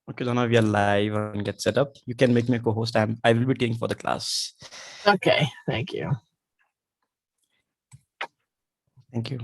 Okay, so now we are live and get set up. You can make me a co-host. I will be taking for the class. Okay, thank you. Thank you.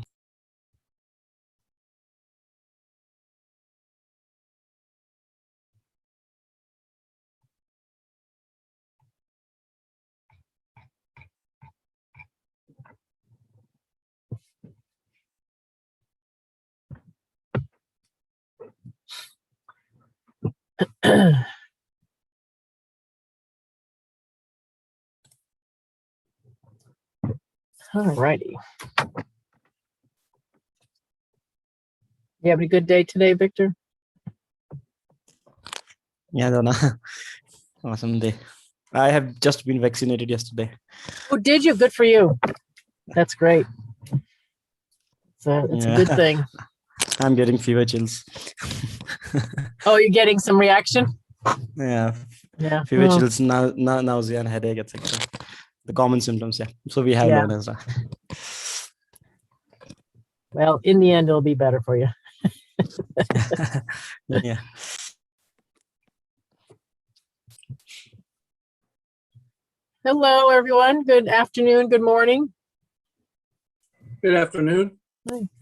All righty. You having a good day today, Victor? Yeah, Donna. Awesome day. I have just been vaccinated yesterday. Oh, did you? Good for you. That's great. So it's a good thing. I'm getting fever chills. Oh, you're getting some reaction? Yeah. Yeah. Fever chills, nausea and headache, etc. The common symptoms, yeah. So we have known as that. Well, in the end, it'll be better for you. Yeah. Hello, everyone. Good afternoon. Good morning. Good afternoon.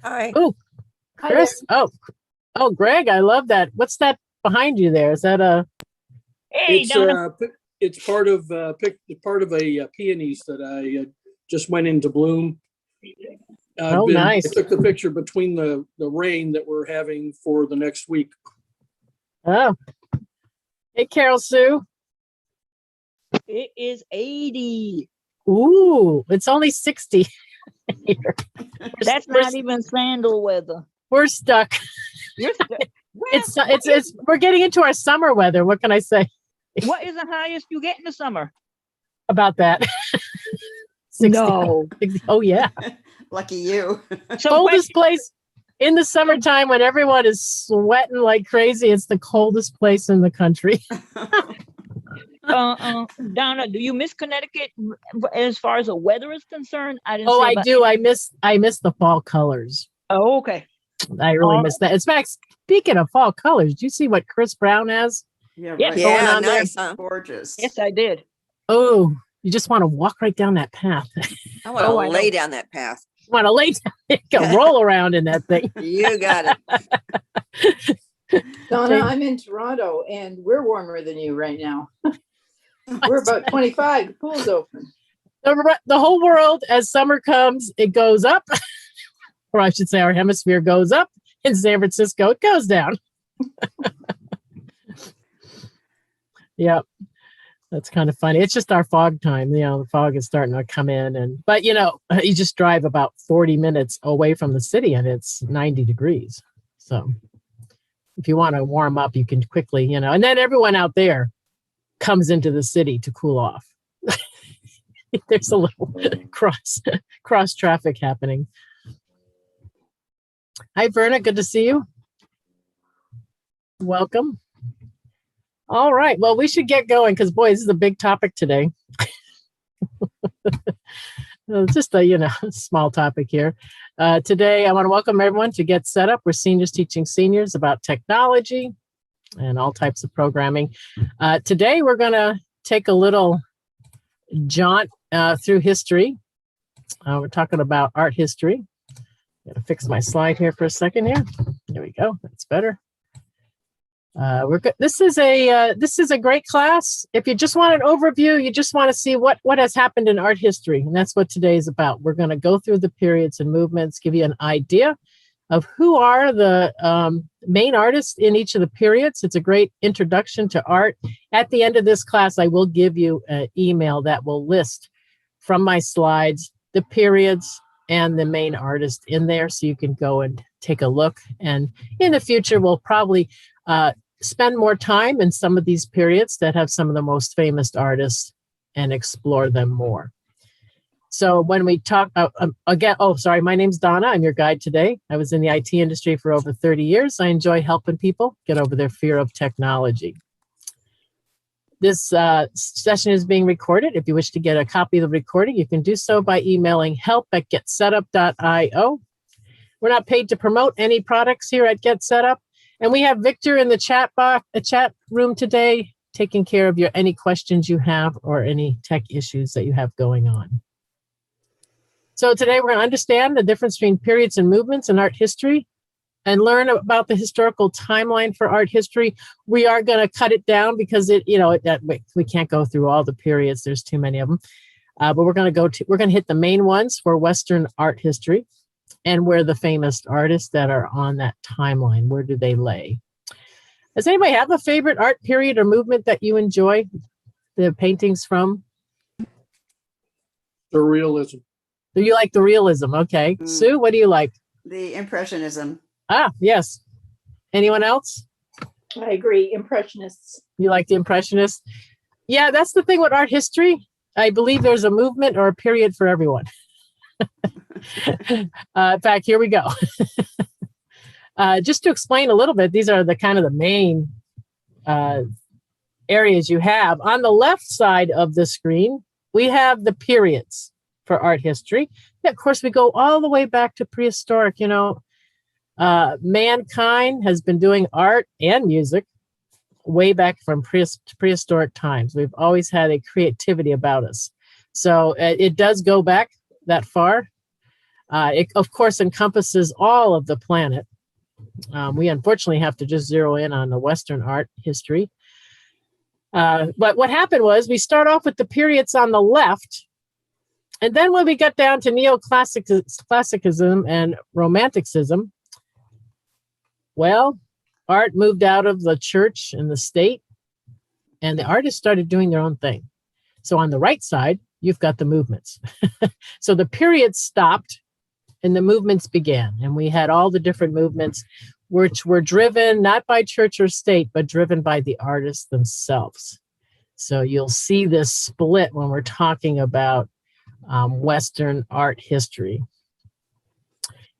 Hi. Oh, Chris. Oh, Greg. I love that. What's that behind you there? Is that a? Hey, Donna. It's part of a peonies that I just went into bloom. Nice. I took the picture between the rain that we're having for the next week. Oh. Hey, Carol Sue. It is 80. Ooh, it's only 60 here. That's not even sandal weather. We're stuck. You're It's we're getting into our summer weather. What can I say What is the highest you get in the summer? about that? 60. No. Oh yeah. Lucky you. So Coldest place in the summertime when everyone is sweating like crazy. It's the coldest place in the country. Donna, do you miss Connecticut as far as the weather is concerned? I didn't. Oh, I do. I miss the fall colors. Oh, okay. I really miss that. In fact, speaking of fall colors, do you see what Chris Brown has? Yeah, Yes. right. Going Yeah, on there? nice, huh? Gorgeous. Yes, I did. Oh, you just want to walk right down that path. I want to I lay know. down that path. You want to lay down, you can roll around in that thing. You got it. Donna, I'm in Toronto and we're warmer than you right now. We're about 25. The pool's open. The whole world, as summer comes, it goes up. Or I should say our hemisphere goes up. In San Francisco, it goes down. Yeah, that's kind of funny. It's just our fog time. You know, the fog is starting to come in. But, you know, you just drive about 40 minutes away from the city and it's 90 degrees. So if you want to warm up, you can quickly, you know, and then everyone out there comes into the city to cool off. There's a little cross traffic happening. Hi, Verna. Good to see you. Welcome. All right. Well, we should get going because, boy, this is a big topic today. Just a, small topic here. Today, I want to welcome everyone to Get Set Up. We're seniors teaching seniors about technology and all types of programming. Today, we're going to take a little jaunt through history. We're talking about art history. I'm going to fix my slide here for a second here. There we go. That's better. This is a great class. If you just want an overview, you just want to see what has happened in art history, and that's what today is about. We're going to go through the periods and movements, give you an idea of who are the main artists in each of the periods. It's a great introduction to art. At the end of this class, I will give you an email that will list from my slides the periods and the main artist in there, so you can go and take a look. And in the future, we'll probably spend more time in some of these periods that have some of the most famous artists and explore them more. So when we talk again, my name's Donna. I'm your guide today. I was in the IT industry for over 30 years. I enjoy helping people get over their fear of technology. This session is being recorded. If you wish to get a copy of the recording, you can do so by emailing help@getsetup.io. We're not paid to promote any products here at Get Setup. And we have Victor in the chat room today, taking care of any questions you have or any tech issues that you have going on. So today we're going to understand the difference between periods and movements in art history and learn about the historical timeline for art history. We are going to cut it down because we can't go through all the periods. There's too many of them. But we're going to hit the main ones for Western art history and where the famous artists that are on that timeline, where do they lay? Does anybody have a favorite art period or movement that you enjoy the paintings from? Surrealism. Do you like the realism? Okay. Sue, what do you like? The Impressionism. Ah, yes. Anyone else? I agree. Impressionists. You like the Impressionists? Yeah, that's the thing with art history. I believe there's a movement or a period for everyone. In fact, here we go. Just to explain a little bit, these are the kind of the main areas you have. On the left side of the screen, we have the periods for art history. And of course, we go all the way back to prehistoric. Mankind has been doing art and music way back from prehistoric times. We've always had a creativity about us. So it does go back that far. It, of course, encompasses all of the planet. We unfortunately have to just zero in on the Western art history. But what happened was we start off with the periods on the left. And then when we got down to Neoclassicism and Romanticism, well, art moved out of the church and the state, and the artists started doing their own thing. So on the right side, you've got the movements. So the periods stopped and the movements began. And we had all the different movements which were driven not by church or state, but driven by the artists themselves. So you'll see this split when we're talking about Western art history.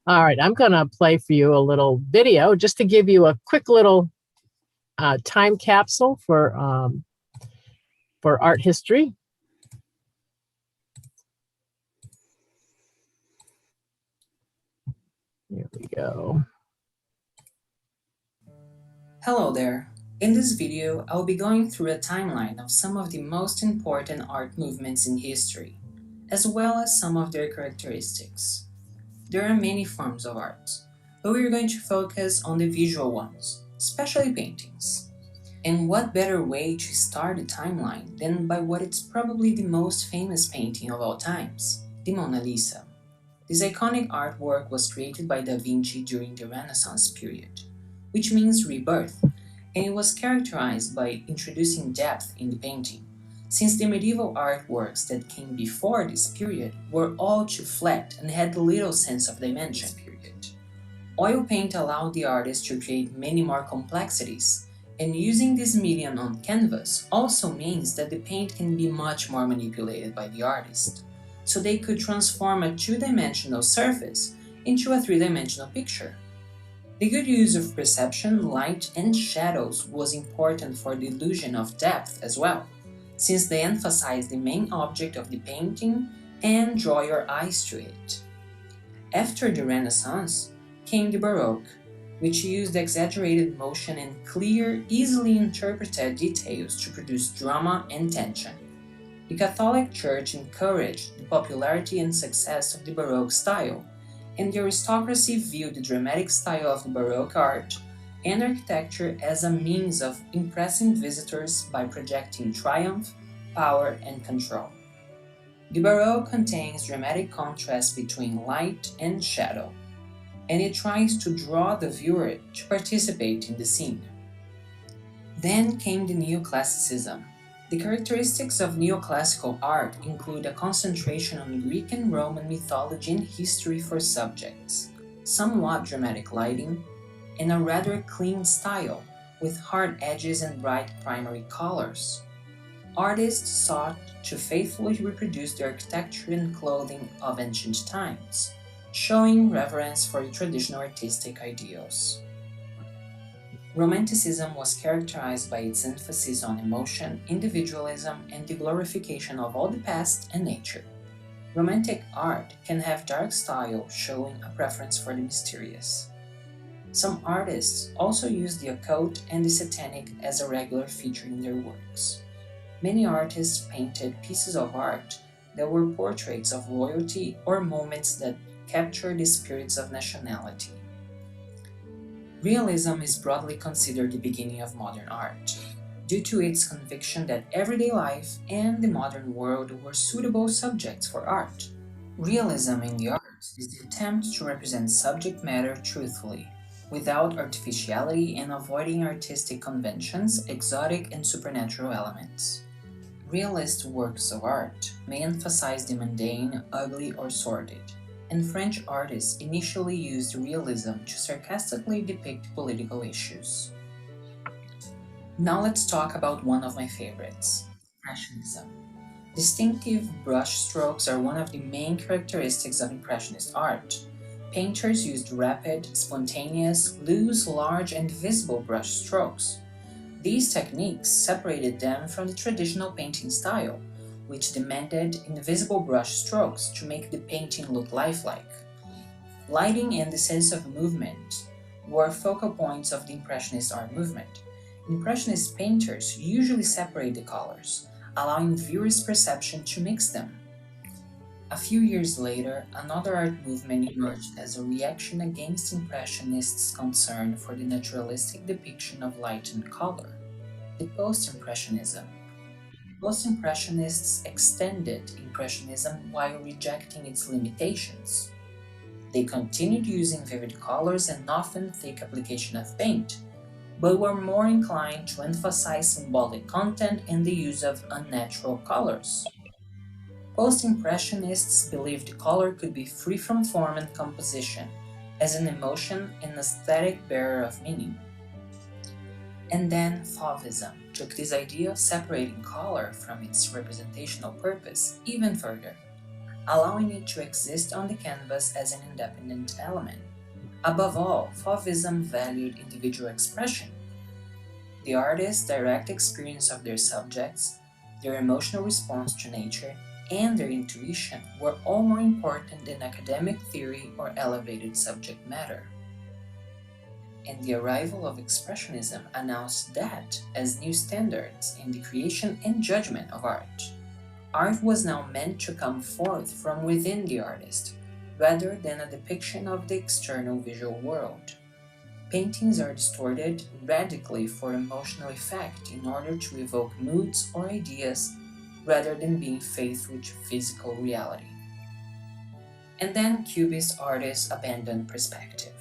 All right, I'm going to play for you a little video just to give you a quick little time capsule for art history. Here we go. Hello there. In this video, I'll be going through a timeline of some of the most important art movements in history, as well as some of their characteristics. There are many forms of art, but we're going to focus on the visual ones, especially paintings. And what better way to start a timeline than by what is probably the most famous painting of all times, the Mona Lisa. This iconic artwork was created by Da Vinci during the Renaissance period, which means rebirth, and it was characterized by introducing depth in the painting, since the medieval artworks that came before this period were all too flat and had little sense of dimension. Oil paint allowed the artist to create many more complexities, and using this medium on canvas also means that the paint can be much more manipulated by the artist, so they could transform a two-dimensional surface into a three-dimensional picture. The good use of perception, light, and shadows was important for the illusion of depth as well, since they emphasize the main object of the painting and draw your eyes to it. After the Renaissance came the Baroque, which used exaggerated motion and clear, easily interpreted details to produce drama and tension. The Catholic Church encouraged the popularity and success of the Baroque style, and the aristocracy viewed the dramatic style of the Baroque art and architecture as a means of impressing visitors by projecting triumph, power, and control. The Baroque contains dramatic contrast between light and shadow, and it tries to draw the viewer to participate in the scene. Then came the Neoclassicism. The characteristics of neoclassical art include a concentration on Greek and Roman mythology and history for subjects, somewhat dramatic lighting, and a rather clean style with hard edges and bright primary colors. Artists sought to faithfully reproduce the architecture and clothing of ancient times, showing reverence for the traditional artistic ideals. Romanticism was characterized by its emphasis on emotion, individualism, and the glorification of all the past and nature. Romantic art can have dark style, showing a preference for the mysterious. Some artists also use the occult and the satanic as a regular feature in their works. Many artists painted pieces of art that were portraits of royalty or moments that capture the spirits of nationality. Realism is broadly considered the beginning of modern art, due to its conviction that everyday life and the modern world were suitable subjects for art. Realism in the arts is the attempt to represent subject matter truthfully, without artificiality and avoiding artistic conventions, exotic and supernatural elements. Realist works of art may emphasize the mundane, ugly, or sordid, and French artists initially used realism to sarcastically depict political issues. Now let's talk about one of my favorites, Impressionism. Distinctive brush strokes are one of the main characteristics of Impressionist art. Painters used rapid, spontaneous, loose, large, and visible brush strokes. These techniques separated them from the traditional painting style, which demanded invisible brush strokes to make the painting look lifelike. Lighting and the sense of movement were focal points of the Impressionist art movement. Impressionist painters usually separate the colors, allowing viewers' perception to mix them. A few years later, another art movement emerged as a reaction against Impressionists' concern for the naturalistic depiction of light and color, the Post-Impressionism. Post-Impressionists extended Impressionism while rejecting its limitations. They continued using vivid colors and often thick application of paint, but were more inclined to emphasize symbolic content and the use of unnatural colors. Post-Impressionists believed color could be free from form and composition, as an emotion and aesthetic bearer of meaning. And then Faubism took this idea of separating color from its representational purpose even further, allowing it to exist on the canvas as an independent element. Above all, Faubism valued individual expression. The artist's direct experience of their subjects, their emotional response to nature, and their intuition were all more important than academic theory or elevated subject matter. And the arrival of Expressionism announced that as new standards in the creation and judgment of art. Art was now meant to come forth from within the artist, rather than a depiction of the external visual world. Paintings are distorted radically for emotional effect in order to evoke moods or ideas rather than being faithful to physical reality. And then Cubist artists abandoned perspective,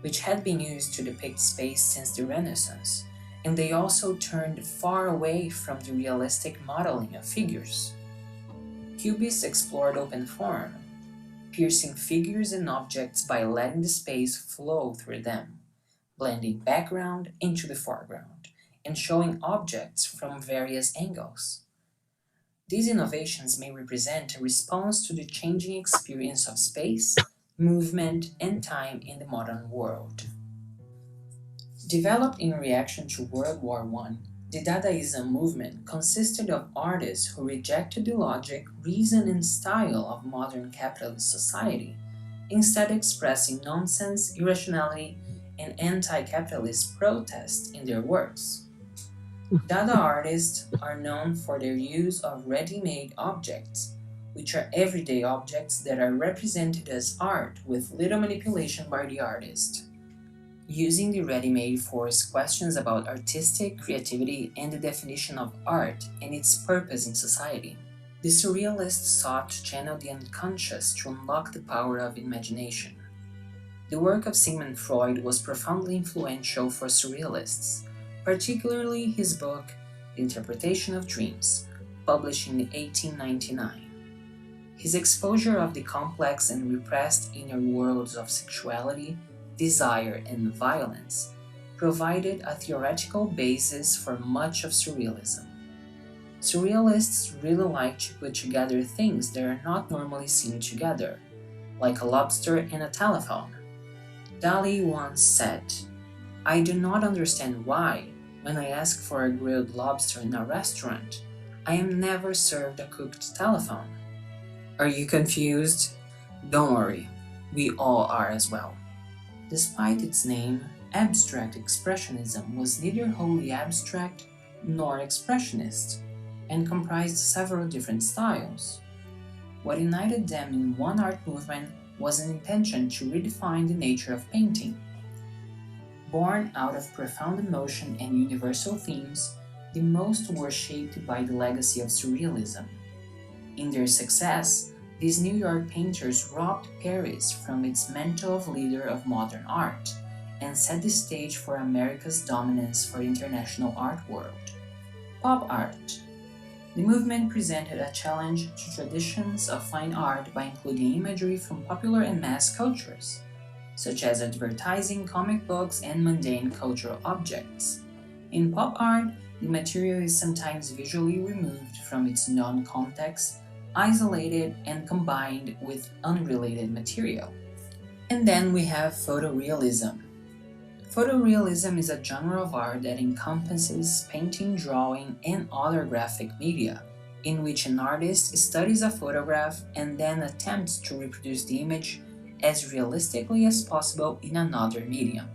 which had been used to depict space since the Renaissance, and they also turned far away from the realistic modeling of figures. Cubists explored open form, piercing figures and objects by letting the space flow through them, blending background into the foreground, and showing objects from various angles. These innovations may represent a response to the changing experience of space, movement, and time in the modern world. Developed in reaction to World War I, the Dadaism movement consisted of artists who rejected the logic, reason, and style of modern capitalist society, instead expressing nonsense, irrationality, and anti-capitalist protest in their works. Dada artists are known for their use of ready-made objects, which are everyday objects that are represented as art with little manipulation by the artist. Using the ready-made force questions about artistic creativity and the definition of art and its purpose in society. The Surrealists sought to channel the unconscious to unlock the power of imagination. The work of Sigmund Freud was profoundly influential for Surrealists, particularly his book, The Interpretation of Dreams, published in 1899. His exposure of the complex and repressed inner worlds of sexuality, desire, and violence provided a theoretical basis for much of Surrealism. Surrealists really like to put together things that are not normally seen together, like a lobster and a telephone. Dali once said, I do not understand why, when I ask for a grilled lobster in a restaurant, I am never served a cooked telephone. Are you confused? Don't worry, we all are as well. Despite its name, abstract expressionism was neither wholly abstract nor expressionist, and comprised several different styles. What united them in one art movement was an intention to redefine the nature of painting. Born out of profound emotion and universal themes, the most were shaped by the legacy of Surrealism. In their success, these New York painters robbed Paris from its mantle of leader of modern art and set the stage for America's dominance for the international art world. Pop art. The movement presented a challenge to traditions of fine art by including imagery from popular and mass cultures, such as advertising, comic books, and mundane cultural objects. In pop art, the material is sometimes visually removed from its known context, isolated and combined with unrelated material. And then we have photorealism. Photorealism is a genre of art that encompasses painting, drawing, and other graphic media, in which an artist studies a photograph and then attempts to reproduce the image as realistically as possible in another medium.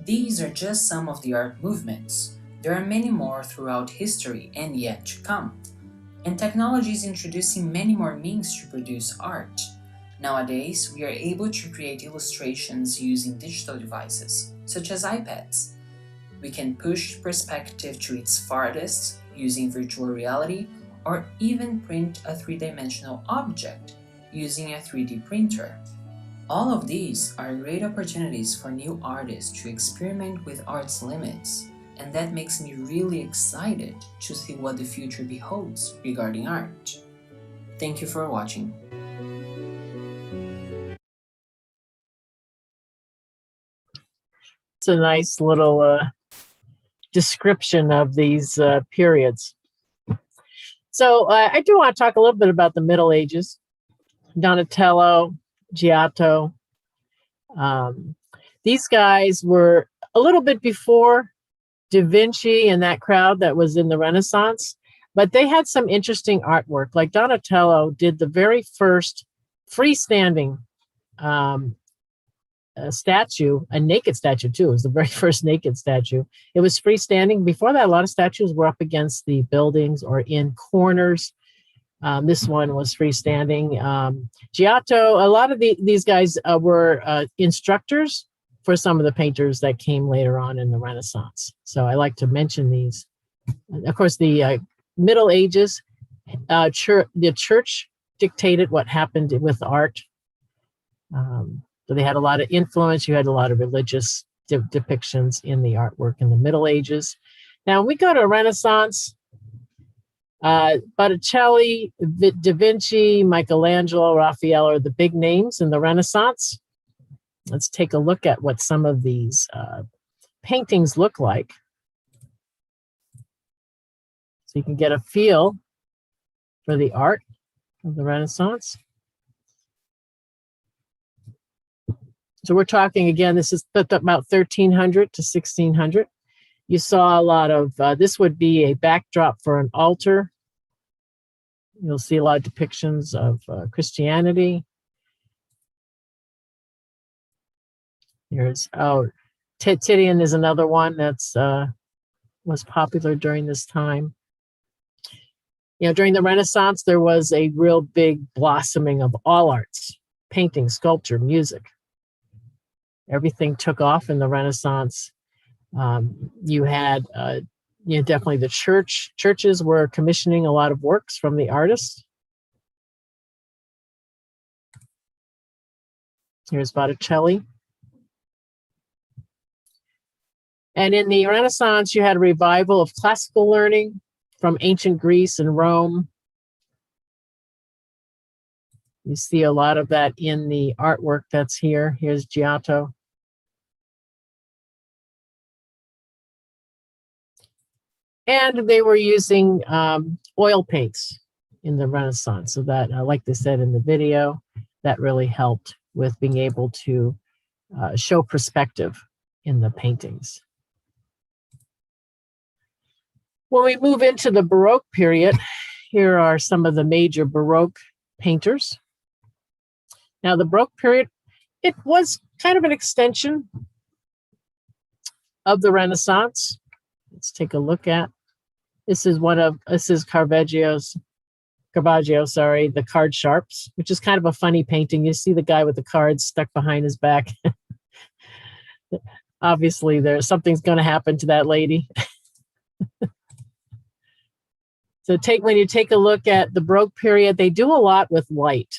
These are just some of the art movements. There are many more throughout history and yet to come. And technology is introducing many more means to produce art. Nowadays, we are able to create illustrations using digital devices, such as iPads. We can push perspective to its farthest using virtual reality, or even print a three-dimensional object using a 3D printer. All of these are great opportunities for new artists to experiment with art's limits, and that makes me really excited to see what the future beholds regarding art. Thank you for watching. It's a nice little description of these periods. So I do want to talk a little bit about the Middle Ages. Donatello, Giatto. These guys were a little bit before Da Vinci and that crowd that was in the Renaissance, but they had some interesting artwork. Like Donatello did the very first freestanding statue, a naked statue too. It was the very first naked statue. It was freestanding. Before that, a lot of statues were up against the buildings or in corners. This one was freestanding. Giatto, a lot of these guys were instructors for some of the painters that came later on in the Renaissance. So I like to mention these. Of course, the Middle Ages, the church dictated what happened with art. So they had a lot of influence. You had a lot of religious depictions in the artwork in the Middle Ages. Now, when we go to Renaissance, Botticelli, Da Vinci, Michelangelo, Raphael are the big names in the Renaissance. Let's take a look at what some of these paintings look like, so you can get a feel for the art of the Renaissance. So we're talking, again, this is about 1300 to 1600. You saw a lot of, this would be a backdrop for an altar. You'll see a lot of depictions of Christianity. Here's, Titian is another one that's was popular during this time. You know, during the Renaissance, there was a real big blossoming of all arts, painting, sculpture, music. Everything took off in the Renaissance. You had, definitely the churches were commissioning a lot of works from the artists. Here's Botticelli. And in the Renaissance, you had a revival of classical learning from ancient Greece and Rome. You see a lot of that in the artwork that's here. Here's Giotto. And they were using oil paints in the Renaissance. So that, like they said in the video, that really helped with being able to show perspective in the paintings. When we move into the Baroque period, here are some of the major Baroque painters. Now, the Baroque period, it was kind of an extension of the Renaissance. Let's take a look at. This is Caravaggio, the card sharps, which is kind of a funny painting. You see the guy with the cards stuck behind his back. Obviously, something's going to happen to that lady. So when you take a look at the Baroque period, they do a lot with light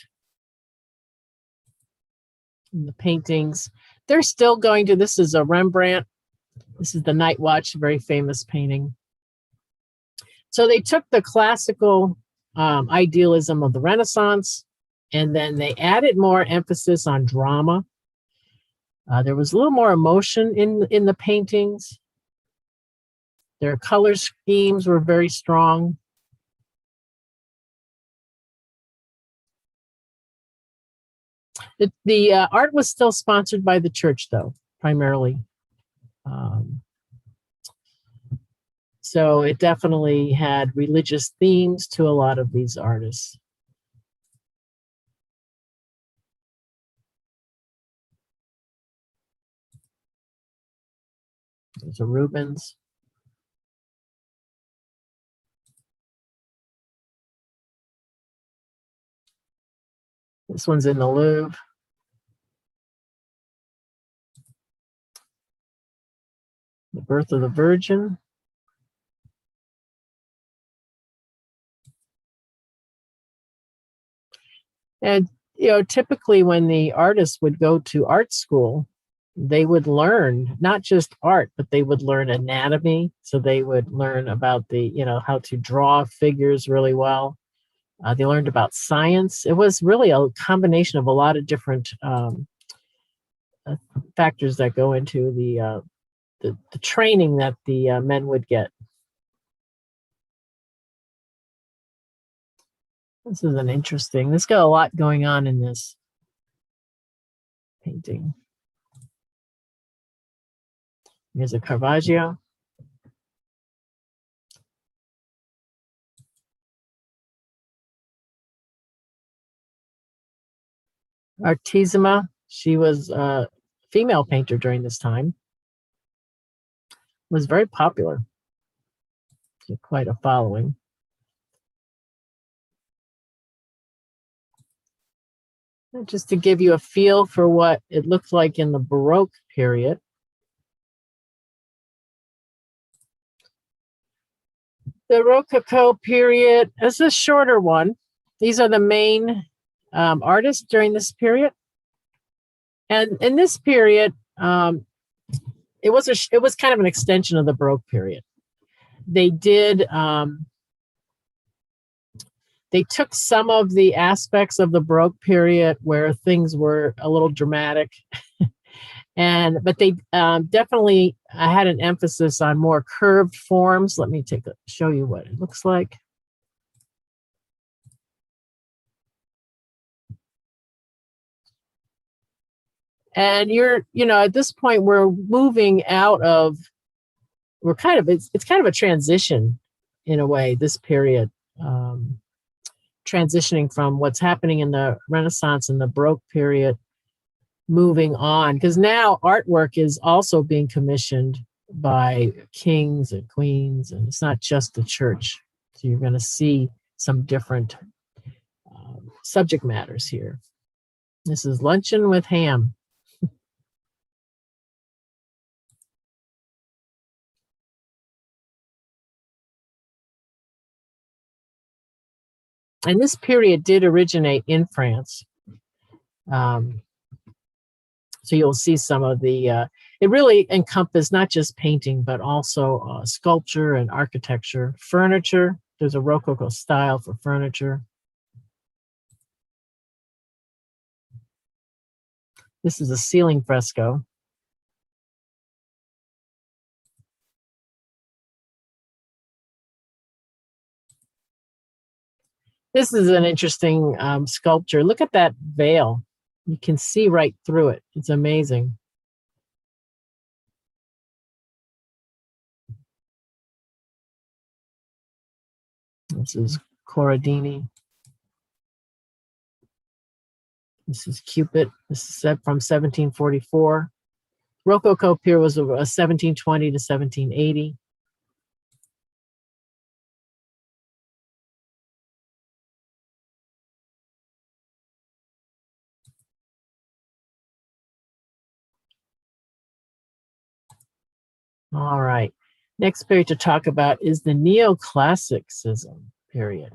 in the paintings. They're still going to, this is a Rembrandt. This is the Night Watch, a very famous painting. So they took the classical idealism of the Renaissance, and then they added more emphasis on drama. There was a little more emotion in the paintings. Their color schemes were very strong. The art was still sponsored by the church, though, primarily. So it definitely had religious themes to a lot of these artists. There's a Rubens. This one's in the Louvre. The Birth of the Virgin. And, typically when the artists would go to art school, they would learn not just art, but they would learn anatomy. So they would learn about how to draw figures really well. They learned about science. It was really a combination of a lot of different factors that go into the training that the men would get. This is an interesting, this got a lot going on in this painting. Here's a Caravaggio. Artissima, she was a female painter during this time. Was very popular. She had quite a following. Just to give you a feel for what it looked like in the Baroque period. The Rococo period is a shorter one. These are the main artists during this period. And in this period, it was kind of an extension of the Baroque period. They did, they took some of the aspects of the Baroque period where things were a little dramatic, but they definitely had an emphasis on more curved forms. Let me show you what it looks like. And at this point, we're moving out of, it's kind of a transition in a way, this period, transitioning from what's happening in the Renaissance and the Baroque period, moving on, because now artwork is also being commissioned by kings and queens, and it's not just the church. So you're going to see some different subject matters here. This is Luncheon with Ham. And this period did originate in France. So you'll see some of the, it really encompassed not just painting, but also sculpture and architecture, furniture. There's a Rococo style for furniture. This is a ceiling fresco. This is an interesting sculpture. Look at that veil. You can see right through it. It's amazing. This is Corradini. This is Cupid. This is from 1744. Rococo period was 1720 to 1780. All right. Next period to talk about is the Neoclassicism period.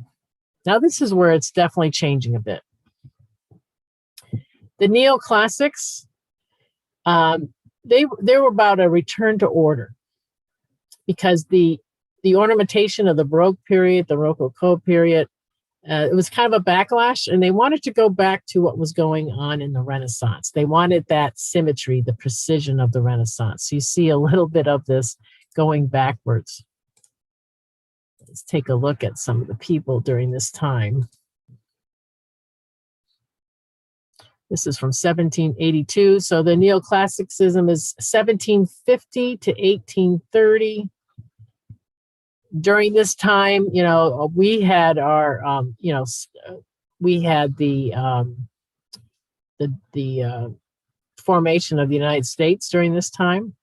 Now, this is where it's definitely changing a bit. The Neoclassics, they were about a return to order, because the ornamentation of the Baroque period, the Rococo period, it was kind of a backlash, and they wanted to go back to what was going on in the Renaissance. They wanted that symmetry, the precision of the Renaissance. So you see a little bit of this going backwards. Let's take a look at some of the people during this time. This is from 1782. So the Neoclassicism is 1750 to 1830. During this time, you know, we had our, we had the formation of the United States during this time.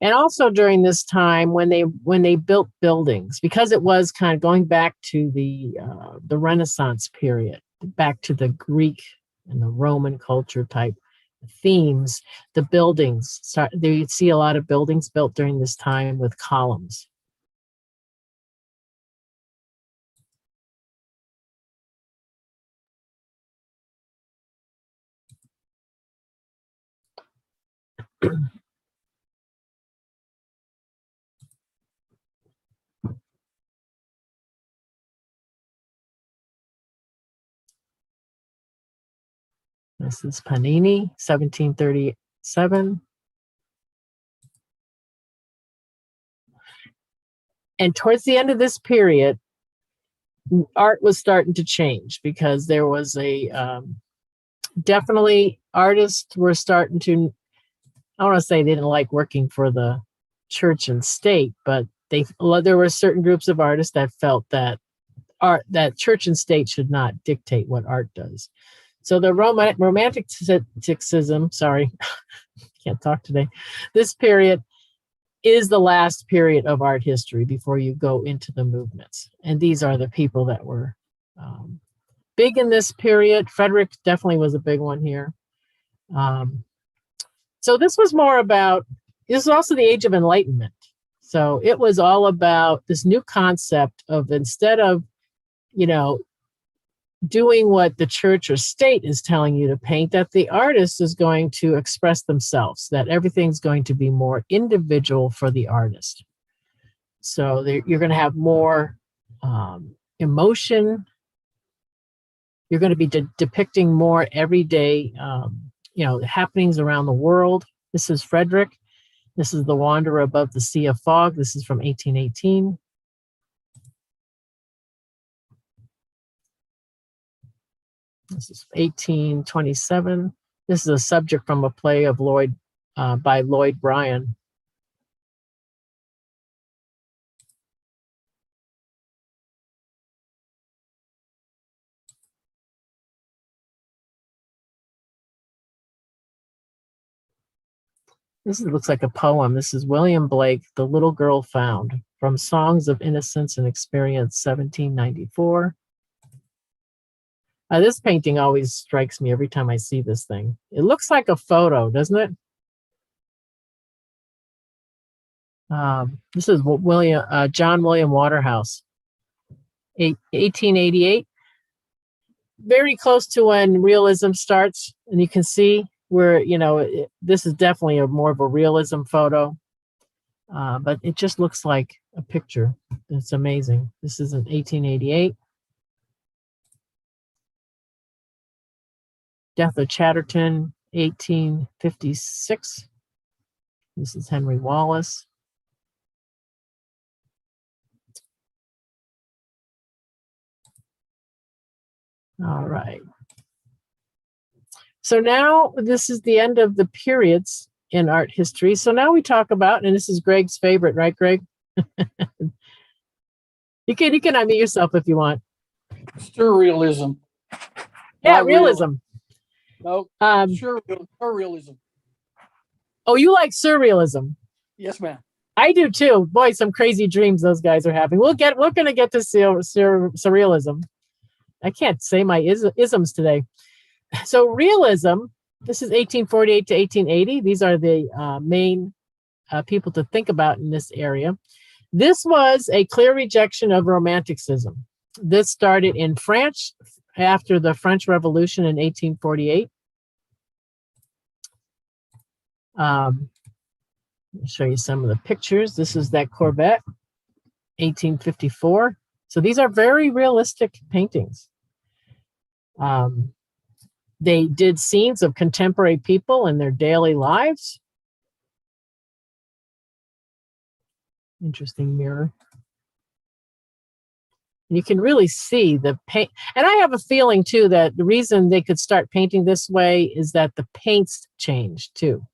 And also during this time, when they built buildings, because it was kind of going back to the Renaissance period, back to the Greek and the Roman culture type themes, the buildings you see a lot of buildings built during this time with columns. This is Panini, 1737. And towards the end of this period, art was starting to change, because there was definitely artists were starting to, I want to say they didn't like working for the church and state, but there were certain groups of artists that felt that church and state should not dictate what art does. So the Romanticism, sorry, can't talk today. This period is the last period of art history before you go into the movements. And these are the people that were big in this period. Frederick definitely was a big one here. So this was more about, this is also the Age of Enlightenment. So it was all about this new concept of, instead of, you know, doing what the church or state is telling you to paint, that the artist is going to express themselves, that everything's going to be more individual for the artist. So you're going to have more emotion. You're going to be depicting more everyday, happenings around the world. This is Frederick. This is The Wanderer Above the Sea of Fog. This is from 1818. This is 1827. This is a subject from a play of by Lloyd Bryan. This looks like a poem. This is William Blake, The Little Girl Found, from Songs of Innocence and Experience, 1794. This painting always strikes me every time I see this thing. It looks like a photo, doesn't it? This is John William Waterhouse, 1888. Very close to when realism starts, and you can see where, this is definitely more of a realism photo, but it just looks like a picture. It's amazing. This is in 1888. Death of Chatterton, 1856. This is Henry Wallace. All right. So now this is the end of the periods in art history. So now we talk about, and this is Greg's favorite, right, Greg? You can unmute yourself if you want. Surrealism. Yeah, Not really. realism. No, surrealism. Oh, you like surrealism? Yes, ma'am. I do too. Boy, some crazy dreams those guys are having. We're going to get to surrealism. I can't say my isms today. So realism, this is 1848 to 1880. These are the main people to think about in this area. This was a clear rejection of Romanticism. This started in France after the French Revolution in 1848. I'll show you some of the pictures. This is that Corvette, 1854. So these are very realistic paintings. They did scenes of contemporary people in their daily lives. Interesting mirror. You can really see the paint. And I have a feeling too that the reason they could start painting this way is that the paints changed too.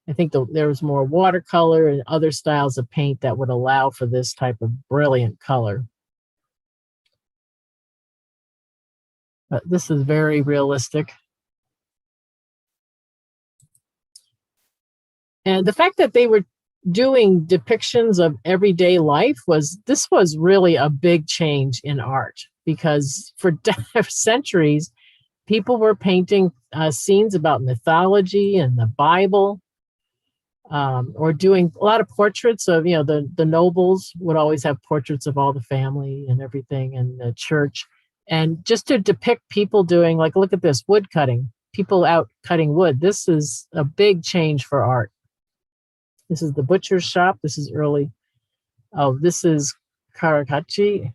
I think there was more watercolor and other styles of paint that would allow for this type of brilliant color. But this is very realistic. And the fact that they were doing depictions of everyday life was really a big change in art, because for centuries, people were painting scenes about mythology and the Bible, or doing a lot of portraits of, the nobles would always have portraits of all the family and everything, and the church. And just to depict people doing, like, look at this, wood cutting, people out cutting wood. This is a big change for art. This is the butcher's shop. This is early. Oh, this is Caraccioli.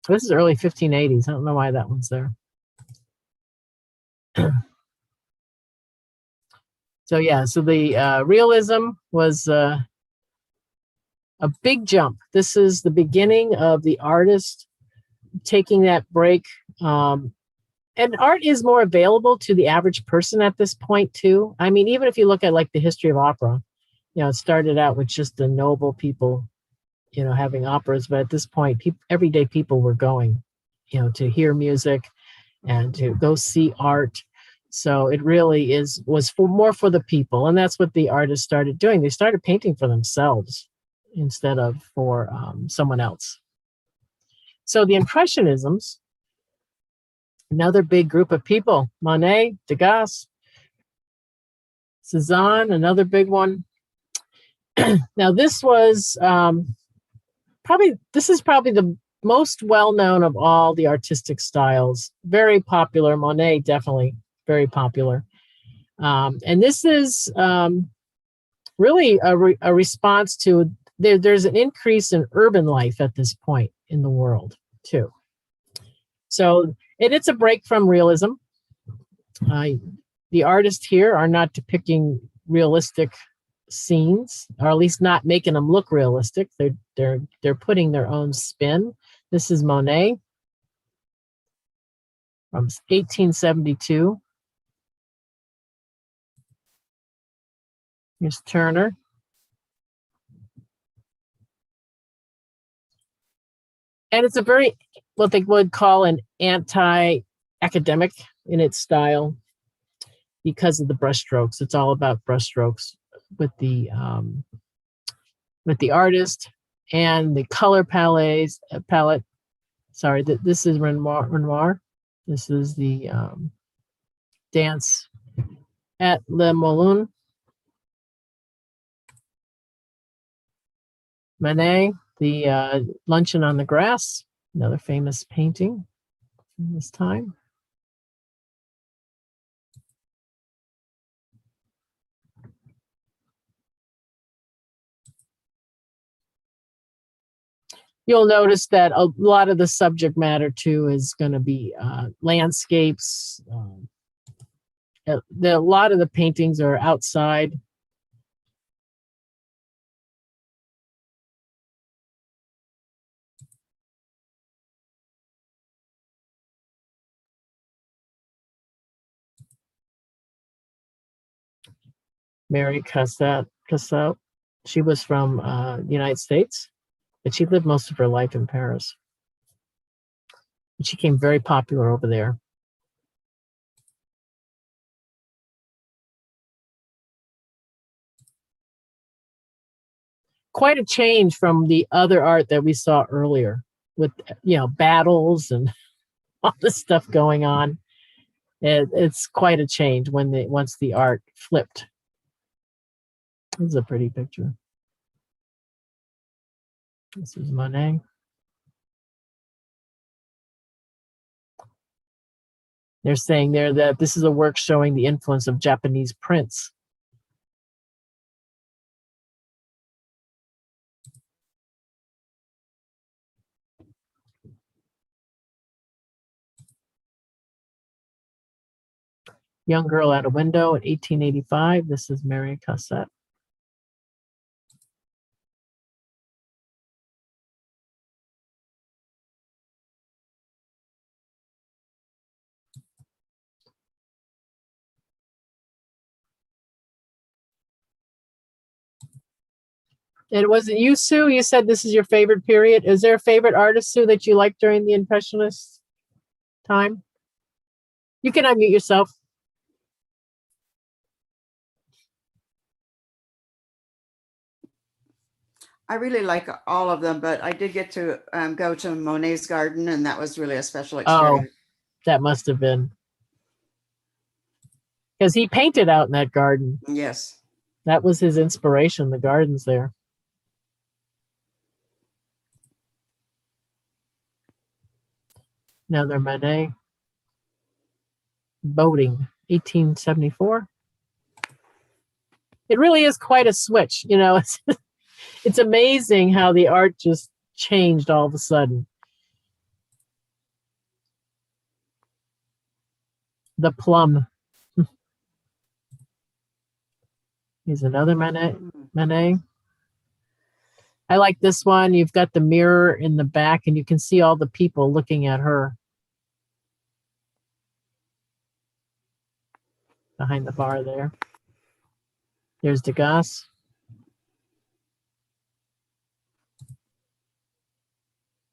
This is early 1580s. I don't know why that one's there. So yeah, so the realism was a big jump. This is the beginning of the artist taking that break. And art is more available to the average person at this point too. I mean, even if you look at like the history of opera, it started out with just the noble people, having operas. But at this point, everyday people were going, to hear music and to go see art. So it really was more for the people. And that's what the artists started doing. They started painting for themselves instead of for someone else. So the Impressionisms, another big group of people: Monet, Degas, Cezanne, another big one. Now this was probably the most well-known of all the artistic styles. Very popular. Monet, definitely very popular. And this is really a response to, there's an increase in urban life at this point in the world too. So it's a break from realism. The artists here are not depicting realistic scenes, or at least not making them look realistic. They're putting their own spin. This is Monet from 1872. Here's Turner. And it's a very, what they would call an anti-academic in its style because of the brushstrokes. It's all about brushstrokes with the artist and the color palette. Sorry, this is Renoir. This is the dance at Le Moulin. Monet, the Luncheon on the Grass, another famous painting from this time. You'll notice that a lot of the subject matter too is going to be landscapes. A lot of the paintings are outside. Mary Cassatt. She was from the United States, but she lived most of her life in Paris. And she became very popular over there. Quite a change from the other art that we saw earlier with, battles and all this stuff going on. It's quite a change once the art flipped. This is a pretty picture. This is Monet. They're saying there that this is a work showing the influence of Japanese prints. Young girl at a window in 1885. This is Mary Cassatt. It wasn't you, Sue. You said this is your favorite period. Is there a favorite artist, Sue, that you liked during the Impressionist time? You can unmute yourself. I really like all of them, but I did get to go to Monet's garden, and that was really a special experience. That must have been. Because he painted out in that garden. Yes. That was his inspiration, the gardens there. Another Monet. Boating, 1874. It really is quite a switch, It's amazing how the art just changed all of a sudden. The plum. Here's another Monet. I like this one. You've got the mirror in the back, and you can see all the people looking at her behind the bar there. There's Degas.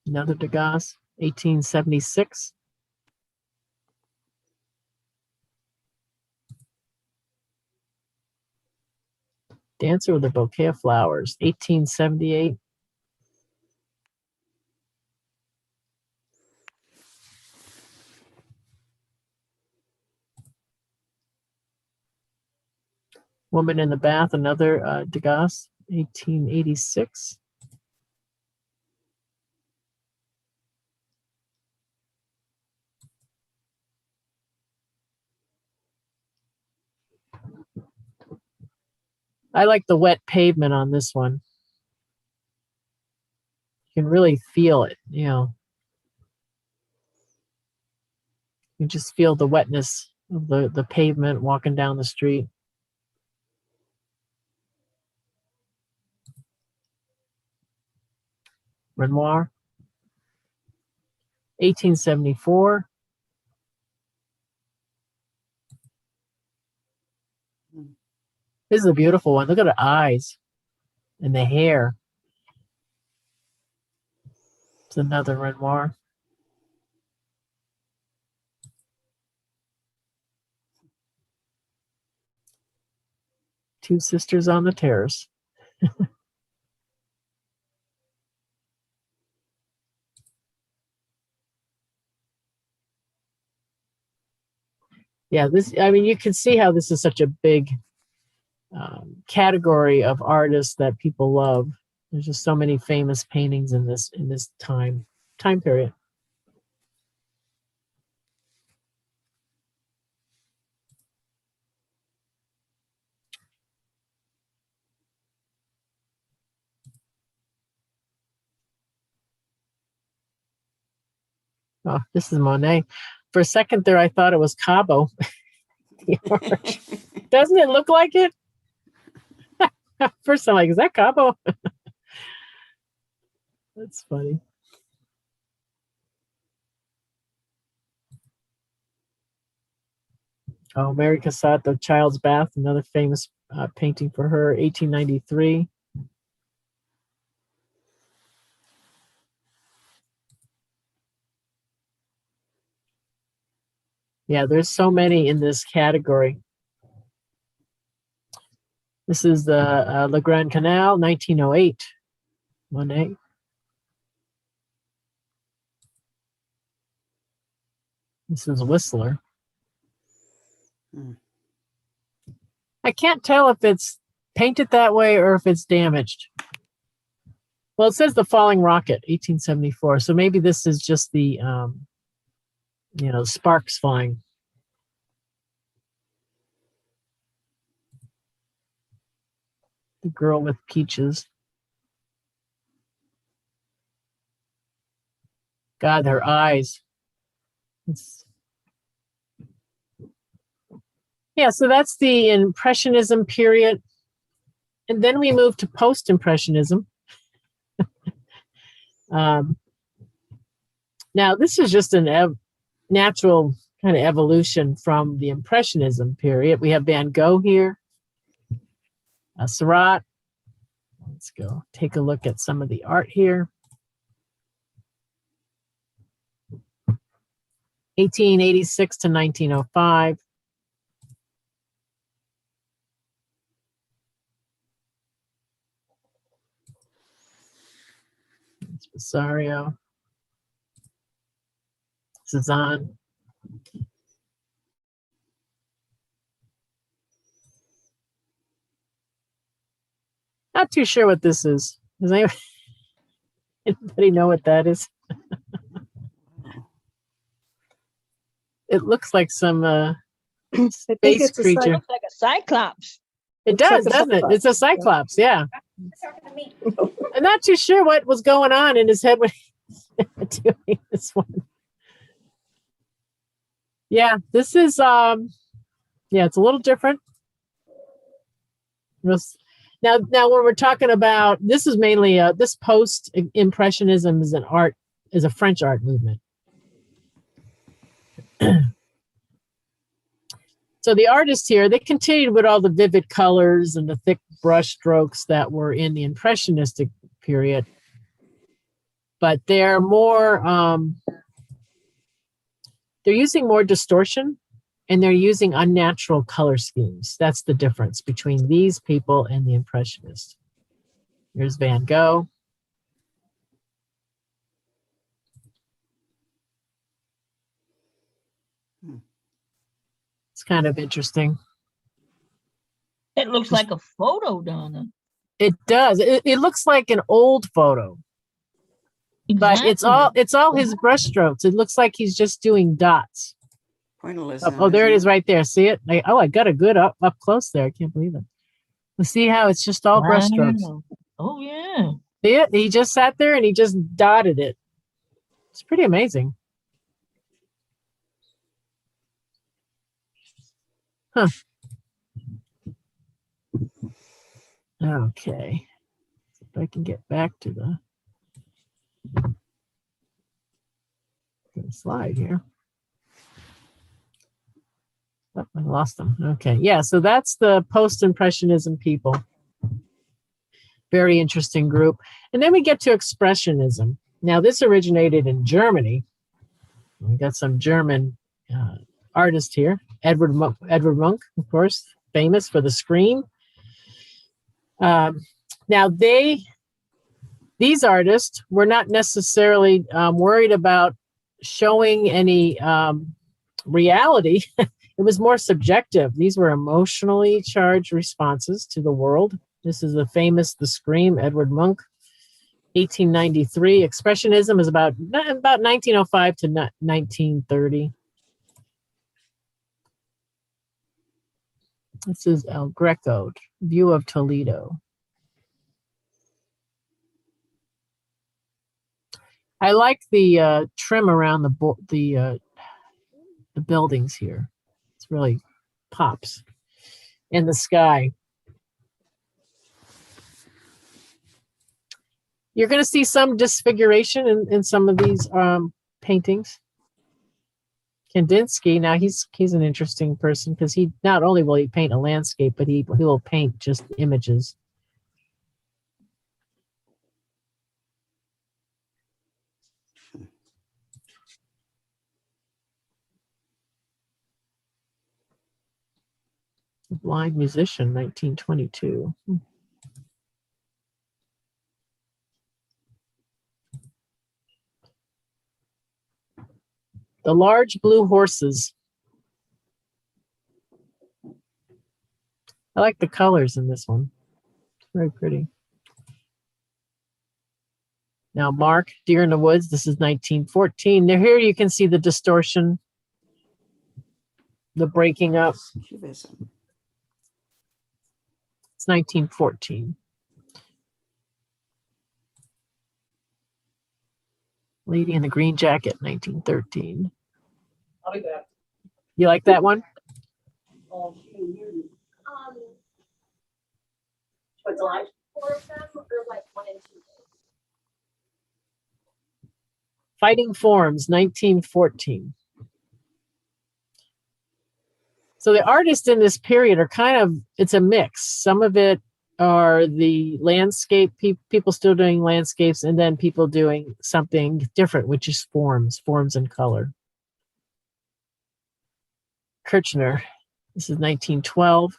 Another Degas, 1876. Dancer with a Bouquet of Flowers, 1878. Woman in the Bath, another Degas, 1886. I like the wet pavement on this one. You can really feel it, You just feel the wetness of the pavement walking down the street. Renoir, 1874. This is a beautiful one. Look at her eyes and the hair. It's another Renoir. Two Sisters on the Terrace. Yeah, you can see how this is such a big category of artists that people love. There's just so many famous paintings in this time period. Oh, this is Monet. For a second there, I thought it was Cabo. Doesn't it look like it? First I'm like, is that Cabo? That's funny. Oh, Mary Cassatt, The Child's Bath, another famous painting for her, 1893. Yeah, there's so many in this category. This is the Le Grand Canal, 1908, Monet. This is Whistler. I can't tell if it's painted that way or if it's damaged. Well, it says The Falling Rocket, 1874. So maybe this is just the, sparks flying. The girl with peaches. God, her eyes. Yeah, so that's the Impressionism period. And then we move to Post-Impressionism. Now, this is just a natural kind of evolution from the Impressionism period. We have Van Gogh here, Seurat. Let's go take a look at some of the art here. 1886 to 1905. Rosario, Cezanne. Not too sure what this is. Does anybody know what that is? It looks like some space creature. Looks like a cyclops. It does, doesn't it? It's a cyclops, yeah. I'm not too sure what was going on in his head when he was doing this one. Yeah, this is it's a little different. Now when we're talking about, this is mainly this post-impressionism is a French art movement. So the artists here, they continued with all the vivid colors and the thick brush strokes that were in the Impressionistic period, but they're more, they're using more distortion and they're using unnatural color schemes. That's the difference between these people and the Impressionists. Here's Van Gogh. It's kind of interesting. It looks like a photo, Donna. It does. It looks like an old photo, but it's all his brush strokes. It looks like he's just doing dots. Pointillism. Oh, there it is right there. See it? I got a good up close there. I can't believe it. You see how it's just all brush strokes. Oh, yeah. See it? He just sat there and he just dotted it. It's pretty amazing. Huh. Okay. If I can get back to the slide here. Oh, I lost them. Okay. Yeah, so that's the Post-Impressionism people. Very interesting group. And then we get to Expressionism. Now, this originated in Germany. We got some German artists here. Edward Munch, of course, famous for the Scream. Now, these artists were not necessarily worried about showing any reality. It was more subjective. These were emotionally charged responses to the world. This is the Scream, Edward Munch, 1893. Expressionism is about 1905 to 1930. This is El Greco, view of Toledo. I like the trim around the buildings here. It's really pops. And the sky. You're going to see some disfiguration in some of these paintings. Kandinsky, now he's an interesting person because he not only will he paint a landscape, but he will paint just images. Blind Musician, 1922. The Large Blue Horses. I like the colors in this one. It's very pretty. Now, Mark, Deer in the Woods, this is 1914. Now here you can see the distortion, the breaking up. Cubism. It's 1914. Lady in the Green Jacket, 1913. I'll be back. You like that one? What's like 4 of them or like 1 and 2? Fighting Forms, 1914. So the artists in this period are kind of, it's a mix. Some of it are the landscape, people still doing landscapes, and then people doing something different, which is forms and color. Kirchner, this is 1912.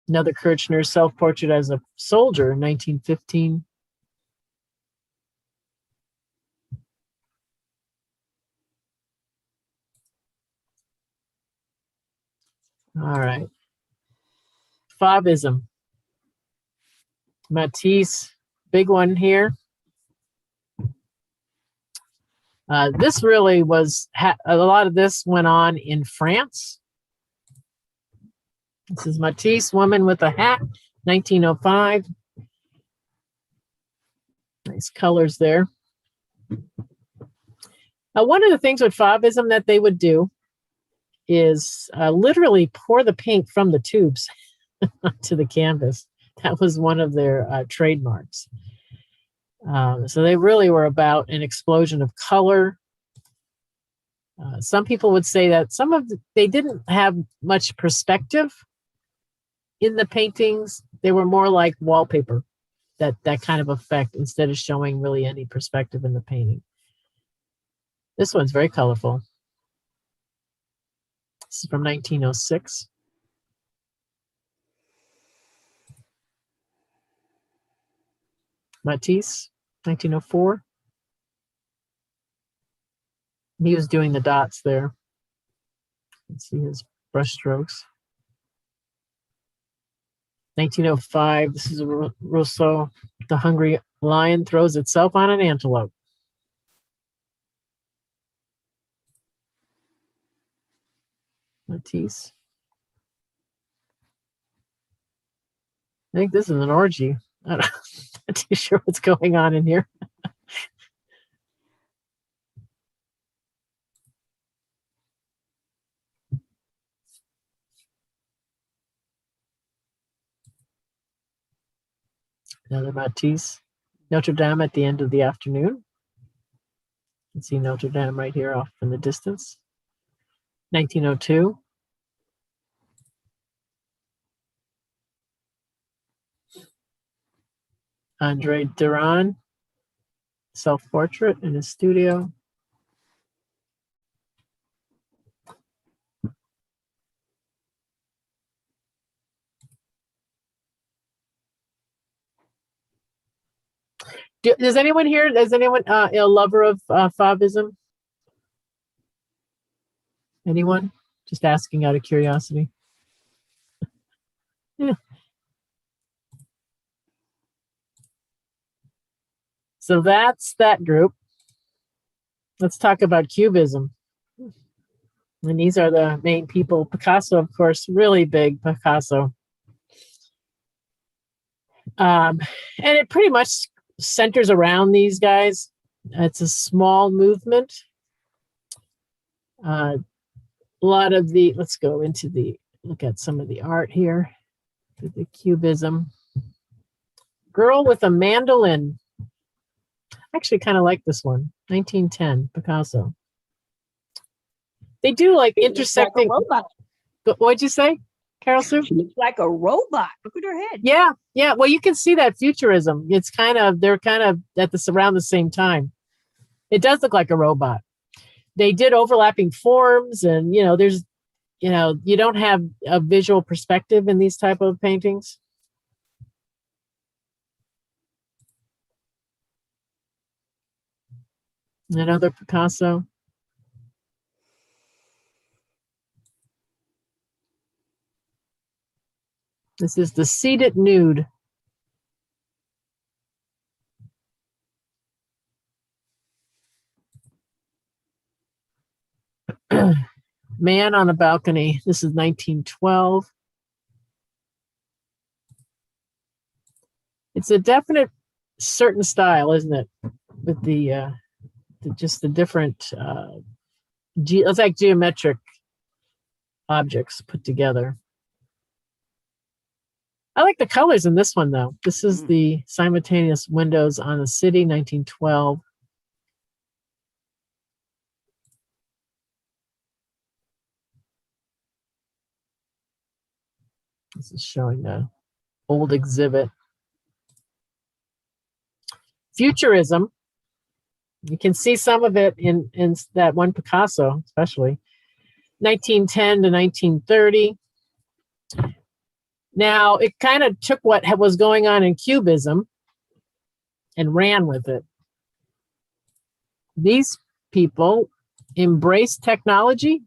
Another Kirchner self-portrait as a soldier in 1915. All right. Fabiism. Matisse, big one here. This really was, a lot of this went on in France. This is Matisse, Woman with a Hat, 1905. Nice colors there. One of the things with Fabiism that they would do is literally pour the paint from the tubes to the canvas. That was one of their trademarks. So they really were about an explosion of color. Some people would say that they didn't have much perspective in the paintings. They were more like wallpaper, that kind of effect, instead of showing really any perspective in the painting. This one's very colorful. This is from 1906. Matisse, 1904. He was doing the dots there. Let's see his brush strokes. 1905, this is Rousseau. The hungry lion throws itself on an antelope. Matisse. I think this is an orgy. I'm not too sure what's going on in here. Another Matisse. Notre Dame at the end of the afternoon. You can see Notre Dame right here off in the distance. 1902. Andre Duran, self-portrait in his studio. Does anyone here, a lover of Fabiism? Anyone? Just asking out of curiosity. Yeah. So that's that group. Let's talk about Cubism. And these are the main people. Picasso, of course, really big Picasso. And it pretty much centers around these guys. It's a small movement. A lot of the, let's go into look at some of the art here. The Cubism. Girl with a mandolin. Actually kind of like this one, 1910, Picasso. They do like She looks intersecting. like a robot. What'd you say, Carol Sue? She looks like a robot. Look at her head. Yeah, yeah. Well, you can see that futurism. It's kind of, they're kind of at this around the same time. It does look like a robot. They did overlapping forms, and there's, you don't have a visual perspective in these type of paintings. Another Picasso. This is the seated nude. Man on a balcony. This is 1912. It's a definite certain style, isn't it? With just the different, it's like geometric objects put together. I like the colors in this one, though. This is the simultaneous windows on the city, 1912. This is showing the old exhibit. Futurism. You can see some of it in that one Picasso, especially. 1910 to 1930. Now, it kind of took what was going on in Cubism and ran with it. These people embraced technology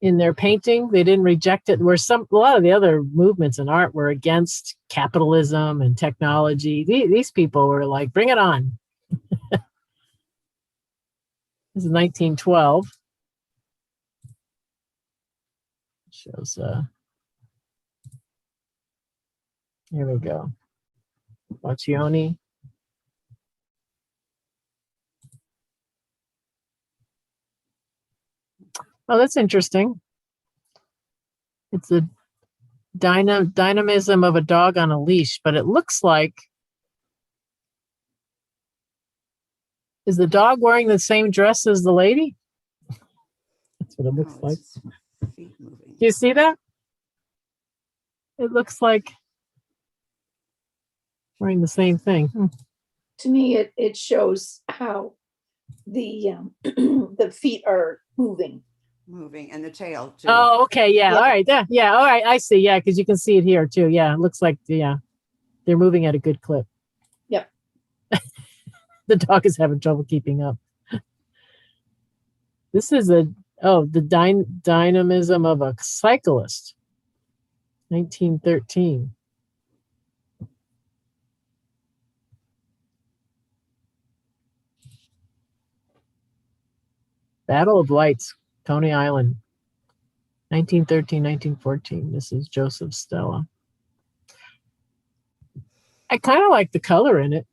in their painting. They didn't reject it. Where a lot of the other movements in art were against capitalism and technology. These people were like, bring it on. This is 1912. Shows, here we go. Boccioni. Oh, that's interesting. It's a dynamism of a dog on a leash, but it looks like, is the dog wearing the same dress as the lady? That's what it looks like. Feet moving. Do you see that? It looks like wearing the same thing. To me, it shows how the the feet are moving. And the tail too. Oh, okay, yeah, Yeah. all right, yeah, all right, I see, yeah, because you can see it here too. Yeah, it looks like, yeah, they're moving at a good clip. Yep. The dog is having trouble keeping up. This is the dynamism of a cyclist, 1913. Battle of Lights, Coney Island, 1913, 1914. This is Joseph Stella. I kind of like the color in it.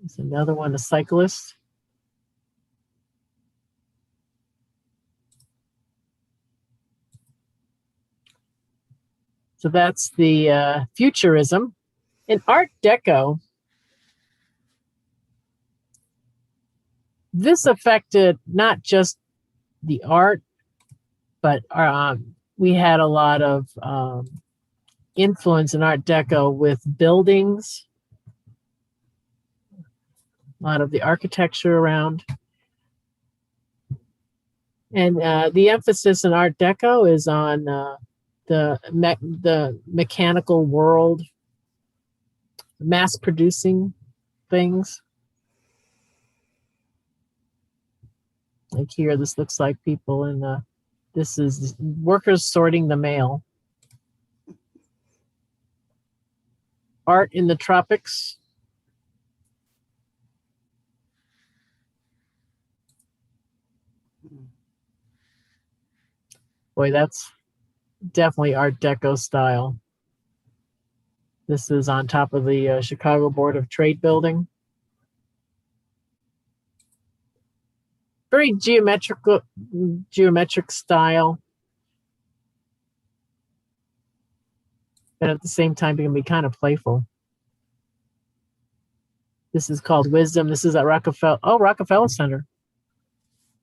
There's another one, a cyclist. So that's the futurism. In Art Deco, this affected not just the art, but we had a lot of influence in Art Deco with buildings, a lot of the architecture around. And the emphasis in Art Deco is on the mechanical world, mass producing things. Like here, this looks like people in this is workers sorting the mail. Art in the tropics. Boy, that's definitely Art Deco style. This is on top of the Chicago Board of Trade building. very geometric style. But at the same time, it can be kind of playful. This is called Wisdom. This is at Rockefeller Center.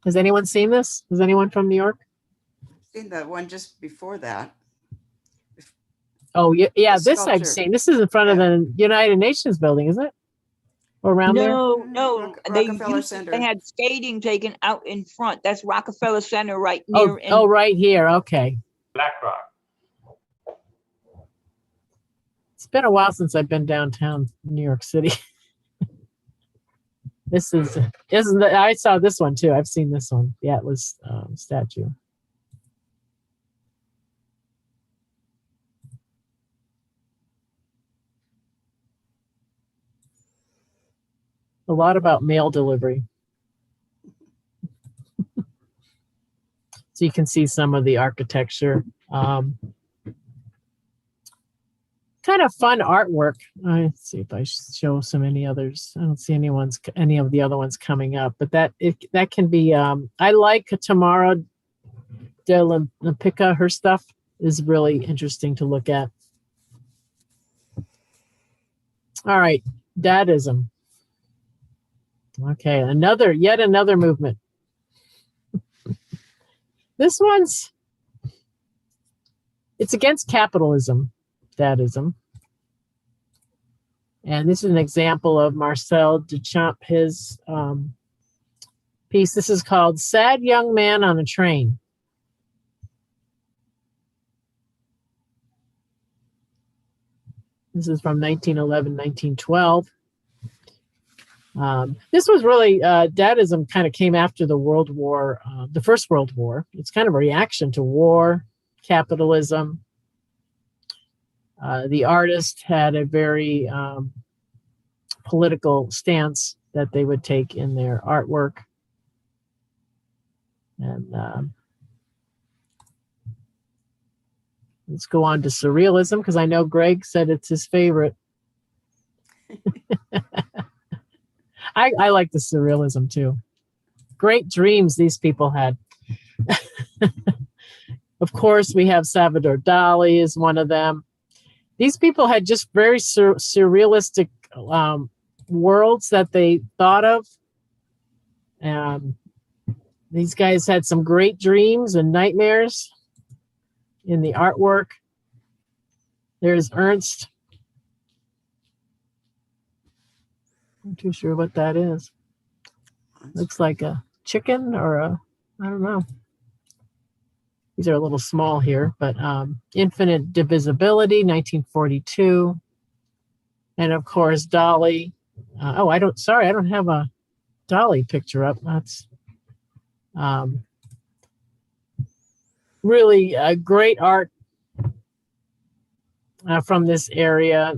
Has anyone seen this? Is anyone from New York? I've seen the one just before that. Oh, yeah, The this I've sculpture. seen. This is in front of the United Nations building, isn't it? Or around there? No. They Rockefeller used Center. they had skating taken out in front. That's Rockefeller Center right near. Oh, right here. Okay. BlackRock. It's been a while since I've been downtown New York City. I saw this one too. I've seen this one. The Atlas statue. A lot about mail delivery. So you can see some of the architecture. Kind of fun artwork. Let's see if I show any others. I don't see any of the other ones coming up, but that can be. I like Tamara de Lampica. Her stuff is really interesting to look at. All right, Dadaism. Okay, yet another movement. This it's against capitalism, Dadaism. And this is an example of Marcel Duchamp, his piece. This is called Sad Young Man on a Train. This is from 1911, 1912. This was really, Dadaism kind of came after the First World War. It's kind of a reaction to war, capitalism. The artist had a very political stance that they would take in their artwork. And let's go on to Surrealism, because I know Greg said it's his favorite. I like the Surrealism too. Great dreams these people had. Of course, we have Salvador Dali is one of them. These people had just very surrealistic worlds that they thought of. These guys had some great dreams and nightmares in the artwork. There's Ernst. I'm too sure what that is. Looks like a chicken or I don't know. These are a little small here, but Infinite Divisibility, 1942. And of course, Dali. I don't have a Dali picture up. That's really great art from this area.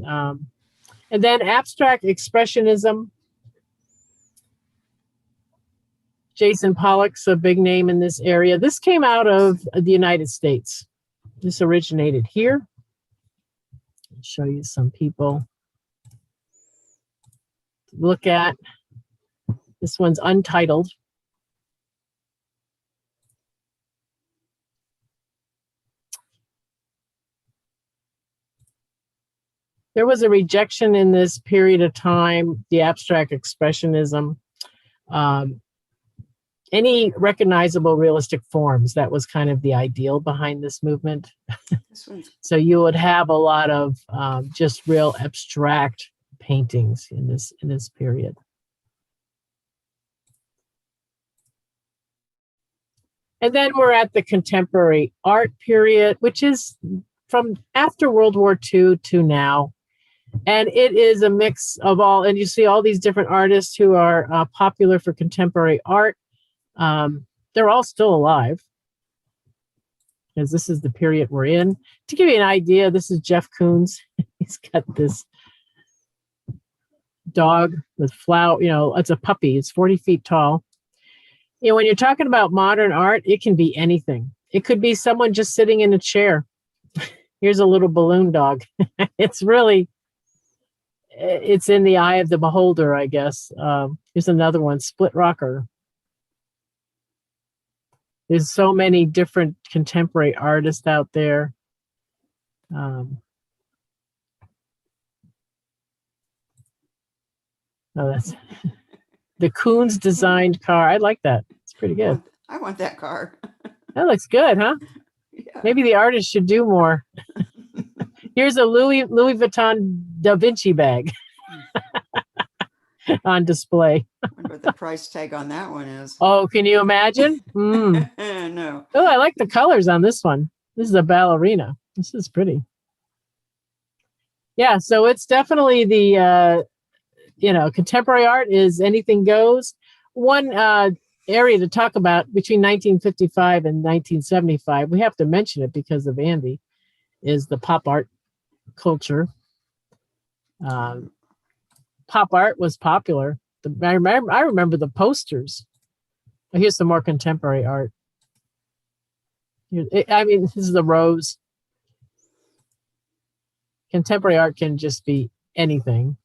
And then Abstract Expressionism. Jason Pollock's a big name in this area. This came out of the United States. This originated here. I'll show you some people to look at. This one's Untitled. There was a rejection in this period of time, the Abstract Expressionism. Any recognizable realistic forms, that was kind of the ideal behind this movement. So you would have a lot of just real abstract paintings in this period. And then we're at the contemporary art period, which is from after World War II to now. And it is a mix of all, and you see all these different artists who are popular for contemporary art. They're all still alive, because this is the period we're in. To give you an idea, this is Jeff Coons. He's got this dog with flower, it's a puppy. It's 40 feet tall. When you're talking about modern art, it can be anything. It could be someone just sitting in a chair. Here's a little balloon dog. It's in the eye of the beholder, I guess. Here's another one, Split Rocker. There's so many different contemporary artists out there. Oh, that's the Coons designed car. I like that. It's pretty good. I want that car. That looks good, huh? Yeah. Maybe the artist should do more. Here's a Louis Vuitton Da Vinci bag on display. I wonder what the price tag on that one is. Oh, can you imagine? No. Oh, I like the colors on this one. This is a ballerina. This is pretty. Yeah, so it's definitely the, contemporary art is anything goes. One area to talk about between 1955 and 1975, we have to mention it because of Andy, is the pop art culture. Pop art was popular. I remember the posters. Here's some more contemporary art. This is the rose. Contemporary art can just be anything.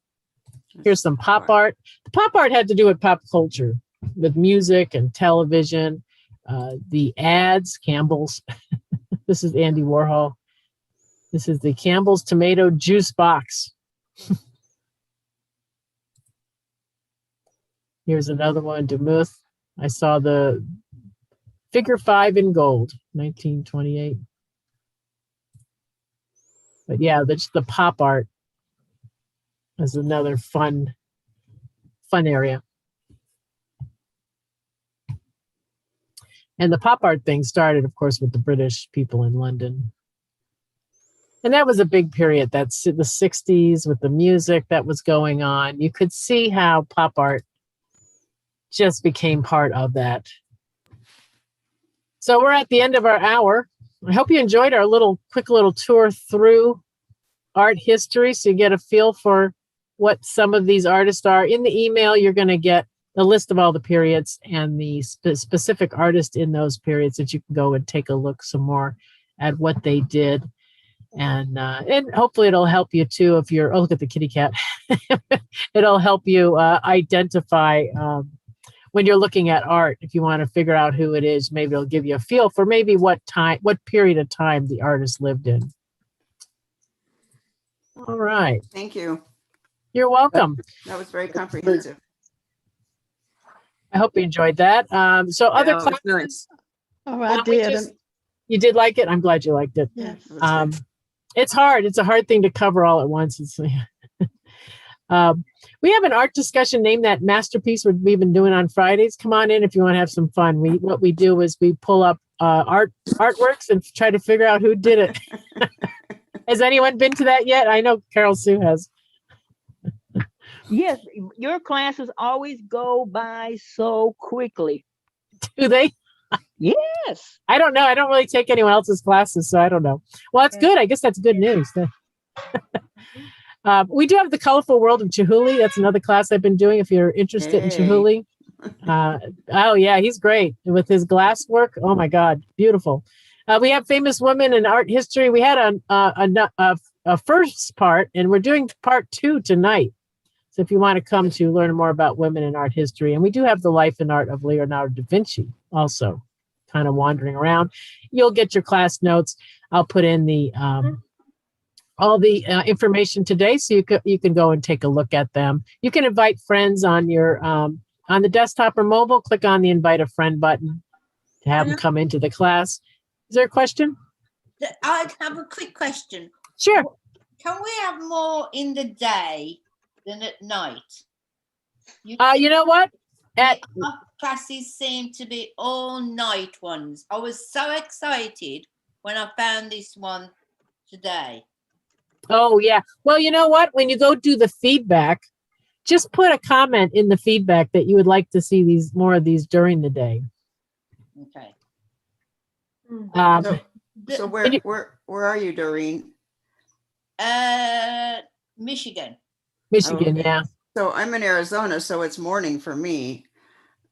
Here's some pop art. The pop art had to do with pop culture, with music and television. The ads, Campbell's. This is Andy Warhol. This is the Campbell's tomato juice box. Here's another one, Demuth. I saw the Figure 5 in gold, 1928. But yeah, that's the pop art is another fun area. And the pop art thing started, of course, with the British people in London. And that was a big period. That's the 60s with the music that was going on. You could see how pop art just became part of that. So we're at the end of our hour. I hope you enjoyed our quick little tour through art history, so you get a feel for what some of these artists are. In the email, you're going to get a list of all the periods and the specific artists in those periods that you can go and take a look some more at what they did. And hopefully it'll help you too if you're, look at the kitty cat. It'll help you identify when you're looking at art. If you want to figure out who it is, maybe it'll give you a feel for maybe what period of time the artist lived in. All right. Thank you. You're welcome. That was very comprehensive. I hope you enjoyed that. So other it was classes. nice. Oh, I did. You did like it? I'm glad you liked it. Yes. It's hard. It's a hard thing to cover all at once. We have an art discussion named that Masterpiece we've been doing on Fridays. Come on in if you want to have some fun. What we do is we pull up artworks and try to figure out who did it. Has anyone been to that yet? I know Carol Sue has. Yes, your classes always go by so quickly. Do they? Yes. I don't know. I don't really take anyone else's classes, so I don't know. Well, that's good. I guess that's good news. We do have the Colorful World of Chihuly. That's another class I've been doing if you're interested in Chihuly. Oh, yeah, he's great with his glass work. Oh, my God. Beautiful. We have famous women in art history. We had a first part, and we're doing part 2 tonight. So if you want to come to learn more about women in art history, and we do have the life and art of Leonardo da Vinci also kind of wandering around. You'll get your class notes. I'll put in the all the information today, so you can go and take a look at them. You can invite friends on your on the desktop or mobile. Click on the invite a friend button to have them come into the class. Is there a question? I'd have a quick question. Sure. Can we have more in the day than at night? You know what? Classes seem to be all night ones. I was so excited when I found this one today. Oh, yeah. Well, you know what? When you go do the feedback, just put a comment in the feedback that you would like to see more of these during the day. Okay. So where are you, Doreen? Michigan. Michigan, okay. Yeah. So I'm in Arizona, so it's morning for me.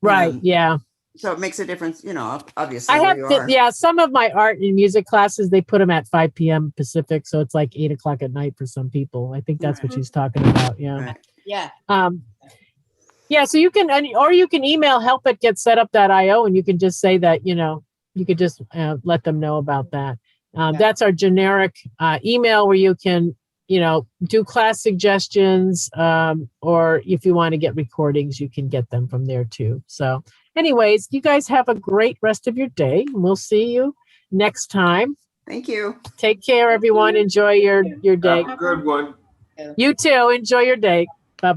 Right. Yeah. So it makes a difference, obviously. I have some of my art and music classes, they put them at 5 p.m. Pacific. So it's like 8 o'clock at night for some people. I think that's what she's talking about. Yeah. Right. Yeah. Yeah. So you can, or you can email help@getsetup.io, and you can just say that, you could just let them know about that. That's our generic email where you can, do class suggestions, or if you want to get recordings, you can get them from there too. So anyways, you guys have a great rest of your day. We'll see you next time. Thank you. Take care, everyone. Enjoy your day. Have a good one. You too. Enjoy your day.